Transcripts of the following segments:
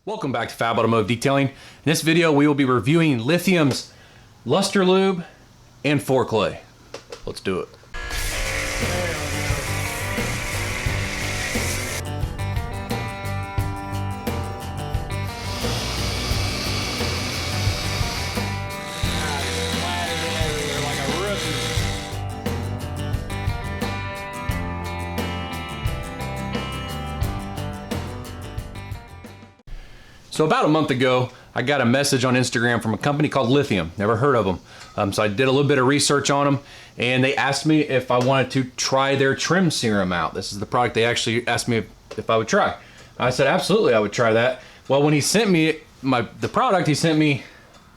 Welcome back to FAB Automotive Detailing. In this video, we will be reviewing Lithium's Luster Lube and Fore Clay. Let's do it. So about a month ago, I got a message on Instagram from a company called Lithium. Never heard of them. So I did a little bit of research on them, and they asked me if I wanted to try their trim serum out. This is the product they actually asked me if I would try. I said, absolutely, I would try that. Well, when he sent me the product, he sent me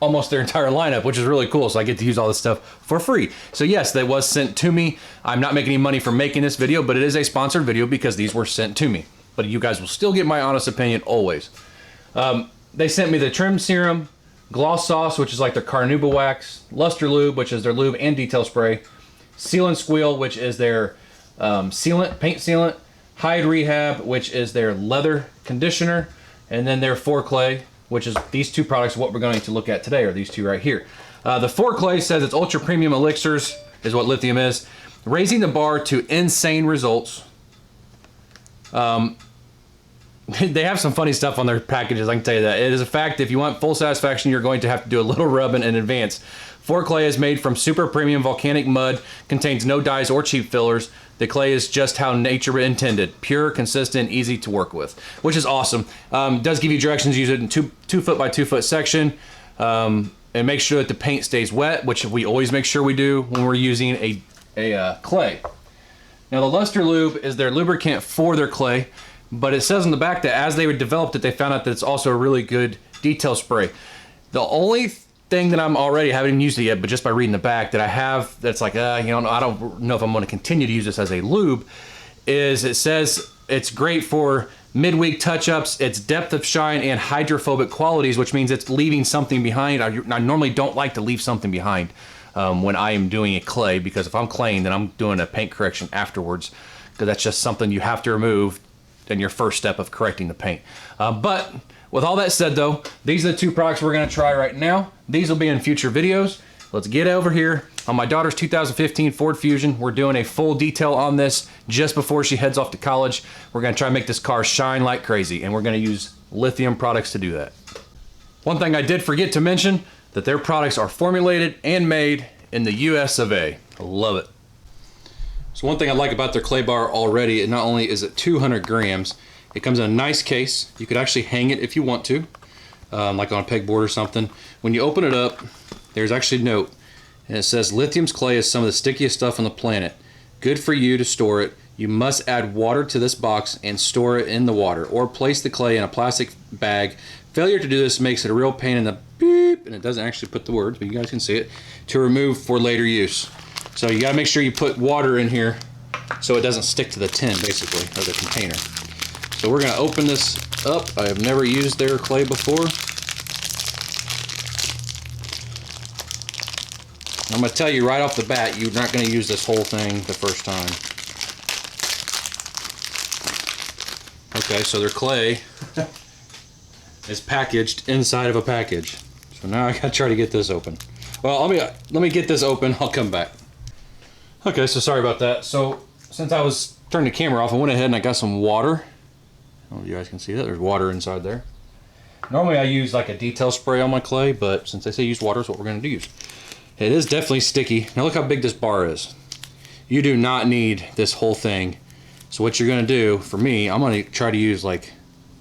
almost their entire lineup, which is really cool. So I get to use all this stuff for free. So yes, that was sent to me. I'm not making any money from making this video, but it is a sponsored video because these were sent to me. But you guys will still get my honest opinion always. They sent me the trim serum, gloss sauce, which is like their carnauba wax, luster lube, which is their lube and detail spray, seal and squeal, which is their sealant, paint sealant, hide rehab, which is their leather conditioner, and then their Fore Clay, which is these two products. What we're going to look at today are these two right here. The Fore Clay says it's ultra premium elixirs, is what Lithium is, raising the bar to insane results. They have some funny stuff on their packages, I can tell you that. It is a fact, if you want full satisfaction, you're going to have to do a little rubbing in advance. Fore Clay is made from super premium volcanic mud, contains no dyes or cheap fillers. The clay is just how nature intended. Pure, consistent, easy to work with, which is awesome. Does give you directions, use it in 2 foot by 2 foot section. And make sure that the paint stays wet, which we always make sure we do when we're using a clay. Now the Luster Lube is their lubricant for their clay. But it says on the back that as they developed it, they found out that it's also a really good detail spray. The only thing that I'm already, haven't even used it yet, but just by reading the back that I have, that's like, I don't know if I'm going to continue to use this as a lube, is it says it's great for midweek touch-ups, its depth of shine and hydrophobic qualities, which means it's leaving something behind. I normally don't like to leave something behind when I am doing a clay, because if I'm claying, then I'm doing a paint correction afterwards, because that's just something you have to remove in your first step of correcting the paint. But with all that said though, these are the two products we're gonna try right now. These will be in future videos. Let's get over here. On my daughter's 2015 Ford Fusion, we're doing a full detail on this just before she heads off to college. We're gonna try and make this car shine like crazy, and we're gonna use Lithium products to do that. One thing I did forget to mention, that their products are formulated and made in the US of A. I love it. So one thing I like about their clay bar already, not only is it 200 grams, it comes in a nice case. You could actually hang it if you want to, like on a pegboard or something. When you open it up, there's actually a note, and it says, Lithium's clay is some of the stickiest stuff on the planet. Good for you to store it. You must add water to this box and store it in the water, or place the clay in a plastic bag. Failure to do this makes it a real pain in the beep, and it doesn't actually put the words, but you guys can see it, to remove for later use. So you gotta make sure you put water in here so it doesn't stick to the tin, basically, or the container. So we're gonna open this up. I have never used their clay before. I'm gonna tell you right off the bat, you're not gonna use this whole thing the first time. Okay, so their clay is packaged inside of a package. So now I gotta try to get this open. Well, let me get this open, I'll come back. Okay, so sorry about that. So since I was turning the camera off, I went ahead and I got some water. I don't know if you guys can see that. There's water inside there. Normally I use like a detail spray on my clay, but since they say use water is what we're going to use. It is definitely sticky. Now look how big this bar is. You do not need this whole thing. So what you're going to do, for me, I'm going to try to use like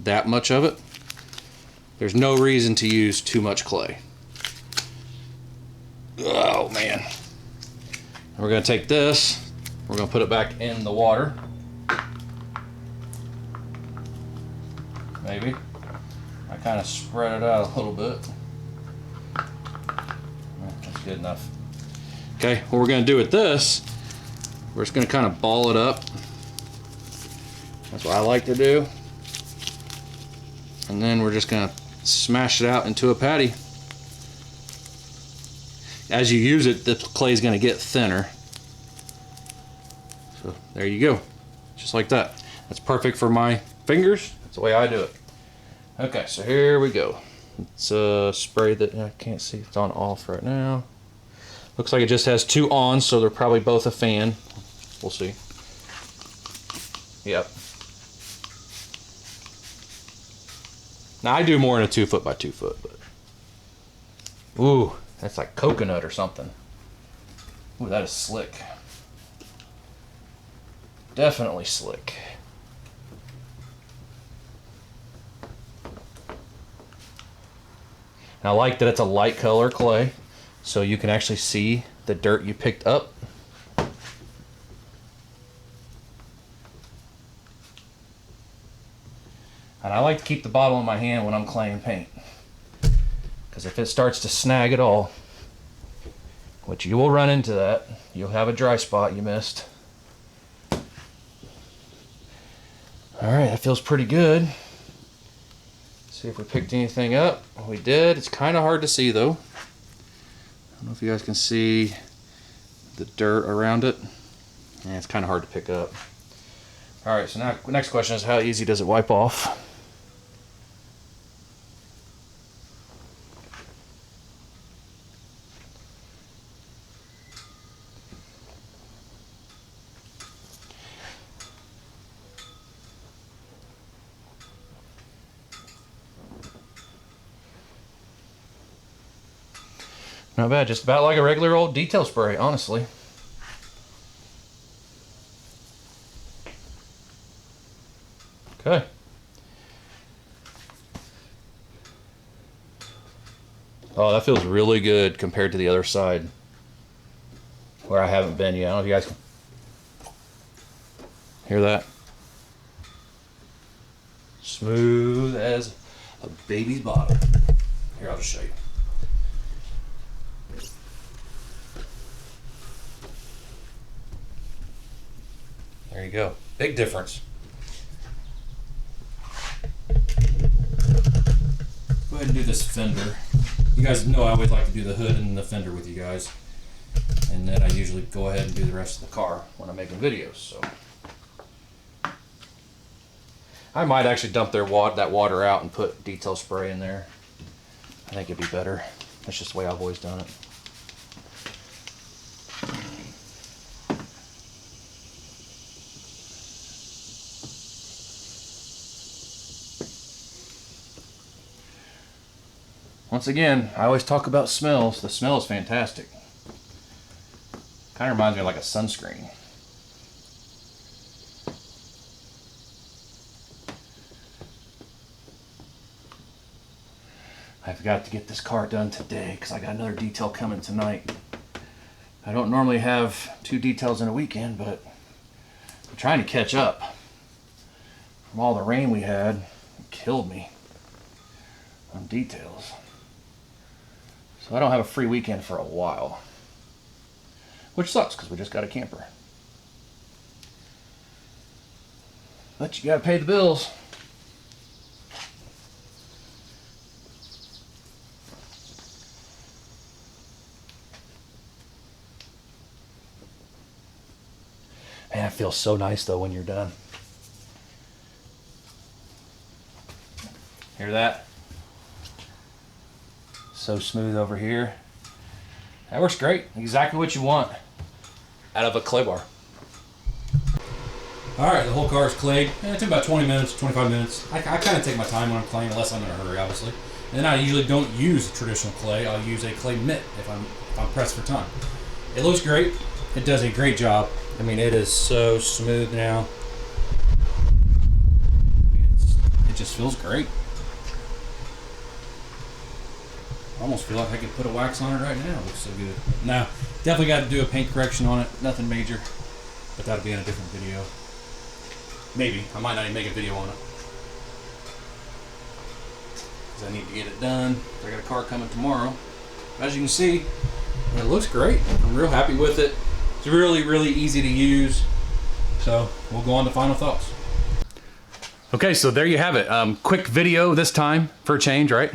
that much of it. There's no reason to use too much clay. Oh man. We're going to take this, we're going to put it back in the water. Maybe. I kind of spread it out a little bit. That's good enough. Okay, what we're going to do with this, we're just going to kind of ball it up. That's what I like to do. And then we're just going to smash it out into a patty. As you use it, the clay is going to get thinner. So there you go, just like that. That's perfect for my fingers. That's the way I do it. Okay, so here we go. It's a spray that I can't see. It's on off right now. Looks like it just has 2 on, so they're probably both a fan. We'll see. Yep. Now I do more in a 2 foot by 2 foot, but ooh, that's like coconut or something. Ooh, that is slick. Definitely slick. And I like that it's a light color clay, so you can actually see the dirt you picked up. And I like to keep the bottle in my hand when I'm claying paint, because if it starts to snag at all, which you will run into that, you'll have a dry spot you missed. All right, that feels pretty good. See if we picked anything up. We did. It's kind of hard to see though. I don't know if you guys can see the dirt around it. Yeah, it's kind of hard to pick up. All right, so now the next question is, how easy does it wipe off? Not bad, just about like a regular old detail spray, honestly. Okay. Oh, that feels really good compared to the other side where I haven't been yet. I don't know if you guys can hear that. Smooth as a baby's bottom. Here, I'll just show you. There you go. Big difference. Go ahead and do this fender. You guys know I always like to do the hood and the fender with you guys. And then I usually go ahead and do the rest of the car when I'm making videos. So I might actually dump that water out and put detail spray in there. I think it'd be better. That's just the way I've always done it. Once again, I always talk about smells. The smell is fantastic. Kind of reminds me of like a sunscreen. I've got to get this car done today because I got another detail coming tonight. I don't normally have 2 details in a weekend, but I'm trying to catch up. From all the rain we had, it killed me on details. So I don't have a free weekend for a while, which sucks because we just got a camper. But you gotta pay the bills. Man, it feels so nice though when you're done. Hear that? So smooth over here. That works great. Exactly what you want out of a clay bar. Alright, the whole car is clayed. It took about 20 minutes, 25 minutes. I kind of take my time when I'm claying, unless I'm in a hurry, obviously. And then I usually don't use traditional clay. I'll use a clay mitt if I'm pressed for time. It looks great. It does a great job. I mean, it is so smooth now. It just feels great. I almost feel like I could put a wax on it right now. It looks so good. Now, definitely got to do a paint correction on it. Nothing major, but that'll be in a different video. Maybe. I might not even make a video on it, because I need to get it done. I got a car coming tomorrow. As you can see, it looks great. I'm real happy with it. It's really, really easy to use. So we'll go on to final thoughts. Okay, so there you have it. Quick video this time for a change, right?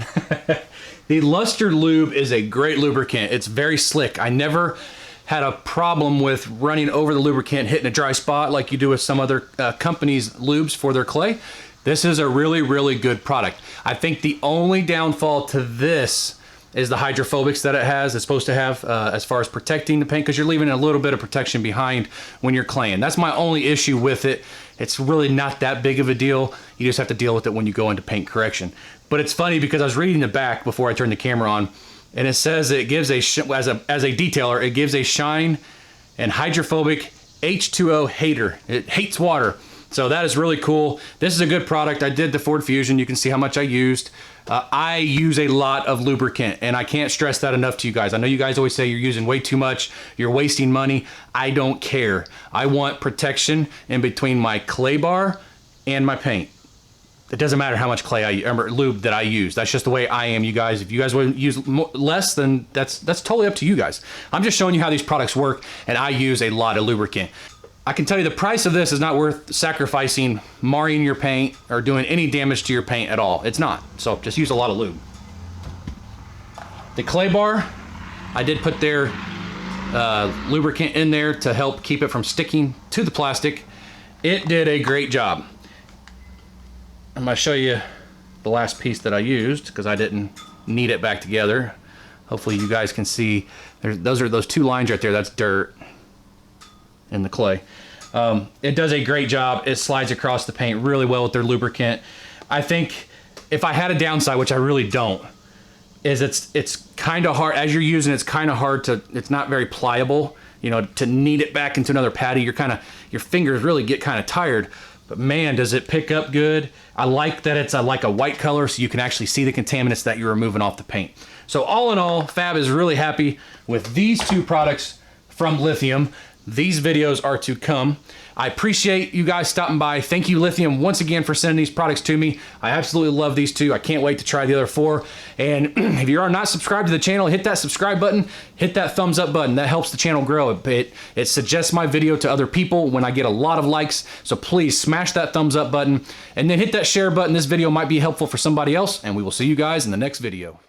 The Luster Lube is a great lubricant. It's very slick. I never had a problem with running over the lubricant, hitting a dry spot like you do with some other companies' lubes for their clay. This is a really, really good product. I think the only downfall to this is the hydrophobics that it has. It's supposed to have as far as protecting the paint, because you're leaving a little bit of protection behind when you're claying. That's my only issue with it. It's really not that big of a deal. You just have to deal with it when you go into paint correction. But it's funny because I was reading the back before I turned the camera on, and it says it gives a, as a detailer, it gives a shine and hydrophobic H2O hater. It hates water. So that is really cool. This is a good product. I did the Ford Fusion. You can see how much I used. I use a lot of lubricant, and I can't stress that enough to you guys. I know you guys always say you're using way too much, you're wasting money. I don't care. I want protection in between my clay bar and my paint. It doesn't matter how much clay or lube that I use. That's just the way I am, you guys. If you guys want to use less, then that's totally up to you guys. I'm just showing you how these products work, and I use a lot of lubricant. I can tell you the price of this is not worth sacrificing, marring your paint, or doing any damage to your paint at all. It's not. So just use a lot of lube. The clay bar, I did put their lubricant in there to help keep it from sticking to the plastic. It did a great job. I'm going to show you the last piece that I used because I didn't knead it back together. Hopefully you guys can see. Those are those two lines right there. That's dirt in the clay. It does a great job. It slides across the paint really well with their lubricant. I think if I had a downside, which I really don't, is it's kind of hard as you're using it. It's kind of hard to, it's not very pliable, you know, to knead it back into another patty. Your fingers really get kind of tired, but man, does it pick up good. I like that it's like a white color, so you can actually see the contaminants that you're removing off the paint. So all in all, Fab is really happy with these two products from Lithium. These videos are to come. I appreciate you guys stopping by. Thank you, Lithium, once again for sending these products to me. I absolutely love these two. I can't wait to try the other four. And if you are not subscribed to the channel, hit that subscribe button, hit that thumbs up button. That helps the channel grow. It suggests my video to other people when I get a lot of likes. So please smash that thumbs up button and then hit that share button. This video might be helpful for somebody else, and we will see you guys in the next video.